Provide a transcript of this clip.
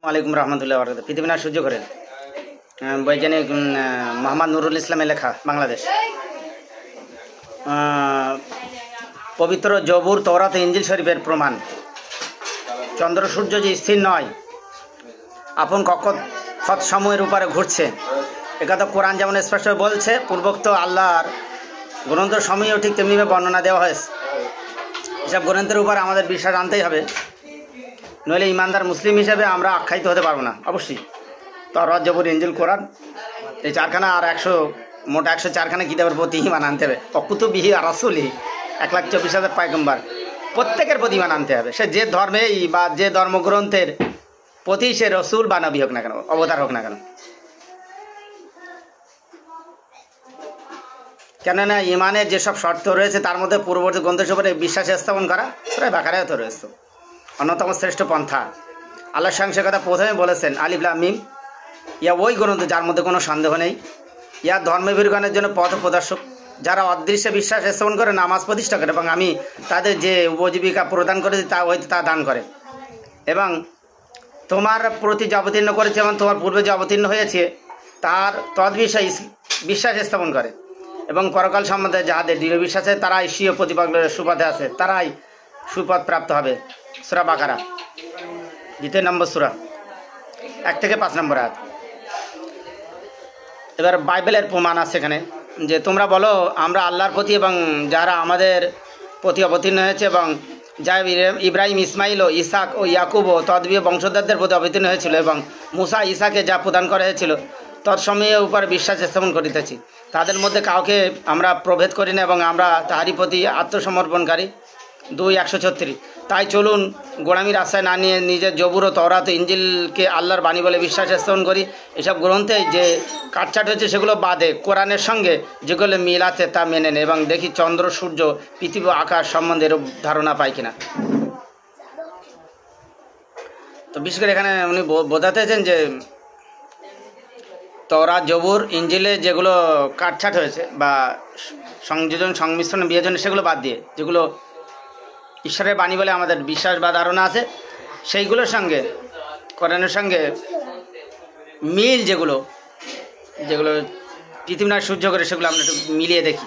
আলাইকুম রহমতুল্লাহ বরকাতুহু। পৃথিবী না সূর্য করেন বৈজ্ঞানিক মোহাম্মদ নুরুল ইসলামের লেখা, বাংলাদেশ। পবিত্র জবুর, তওরাত, ইনজিল শরীফের প্রমাণ। চন্দ্র সূর্য যে স্থির নয়, আপন কক্ষপথ সমূহের উপরে ঘুরছে, একথা কোরআন যেমন স্পষ্ট বলছে, পূর্বোক্ত আল্লাহর গ্রন্থ সমূহেও ঠিক তেমনিভাবে বর্ণনা দেওয়া হয়েছে। এসব গ্রন্থের উপর আমাদের বিশ্বাস আনতেই হবে, নইলে ইমানদার মুসলিম হিসেবে আমরা আখ্যায়িত হতে পারবো না। অবশ্যই তওরাত, জবুর, ইনজিল, কোরআন, এই চারখানা আর মোট 104খানা কিতাবের প্রতি ইমান আনতে হবে। অকুতুবিহি আর রাসূলিহি, 1,24,000 পয়গম্বর, প্রত্যেকের প্রতি ইমান আনতে হবে। সে যে ধর্মেই বা যে ধর্মগ্রন্থের প্রতি সে রসুল বা নবী হোক না কেন, অবতার হোক না কেন। কেননা ইমানের যেসব শর্ত রয়েছে তার মধ্যে পূর্ববর্তী গ্রন্থের উপরে বিশ্বাস স্থাপন করা সূরা বাকারায় তো রয়েছে, অন্যতম শ্রেষ্ঠ পন্থা। আল্লাহ স্বয়ং সে কথা প্রথমে বলেছেন, আলিফ লাম মিম, ইয়া ওই গ্রন্থ যার মধ্যে কোনো সন্দেহ নেই, ইয়া ধর্মবীরগণের জন্য পথ প্রদর্শক, যারা অদৃশ্যে বিশ্বাস স্থাপন করে, নামাজ প্রতিষ্ঠা করে এবং আমি তাদের যে উপজীবিকা প্রদান করেছি তা দান করে, এবং তোমার প্রতি যে অবতীর্ণ করেছে এবং তোমার পূর্বে যে অবতীর্ণ হয়েছে তার তদ্বিষয়ে বিশ্বাস স্থাপন করে, এবং পরকাল সম্বন্ধে যাদের দৃঢ় বিশ্বাস আছে তারাই স্বীয় প্রতিপালকের সুপথে আছে, তারাই সুপথ প্রাপ্ত হবে। সূরা বাকারা 2 নম্বর সূরা, 1 থেকে 5 নম্বর আয়াত। এবার বাইবেলের প্রমাণ আছে এখানে যে তোমরা বলো আমরা আল্লাহর প্রতি এবং যারা আমাদের প্রতি অবতীর্ণ হয়েছে এবং যা ইব্রাহিম, ইসমাইল ও ইসাক ও ইয়াকুব ও তদ্বীয় বংশধরদের প্রতি অবতীর্ণ হয়েছিল এবং মুসা ঈসাকে যা প্রদান করা হয়েছিল তৎসময়ের উপর বিশ্বাস স্থাপন করিতেছি। তাদের মধ্যে কাউকে আমরা প্রভেদ করি না এবং আমরা তাহারই প্রতি আত্মসমর্পণকারী। 2:136। তাই চলুন গোড়ামির আশ্রয় না নিয়ে নিজের জবুর ও তওরাত, ইনজিলকে আল্লাহর বাণী বলে বিশ্বাস স্থাপন করি। এসব গ্রন্থে যে কাটছাট হয়েছে সেগুলো বাদে কোরআনের সঙ্গে যেগুলো মিল আছে তা মেনে নেয় এবং দেখি চন্দ্র, সূর্য, পৃথিবী, আকাশ সম্বন্ধে এরূপ ধারণা পাই কিনা। তো বিশেষ করে এখানে উনি বোঝাতে চেয়েছেন যে তওরাত, জবুর, ইনজিলে যেগুলো কাটছাট হয়েছে বা সংযোজন, সংমিশ্রণ, বিয়োজন, সেগুলো বাদ দিয়ে যেগুলো ঈশ্বরের বাণী বলে আমাদের বিশ্বাস বা ধারণা আছে সেইগুলোর সঙ্গে কোরআনের সঙ্গে মিল যেগুলো পৃথিবী না সূর্য করে সেগুলো আমরা একটু মিলিয়ে দেখি।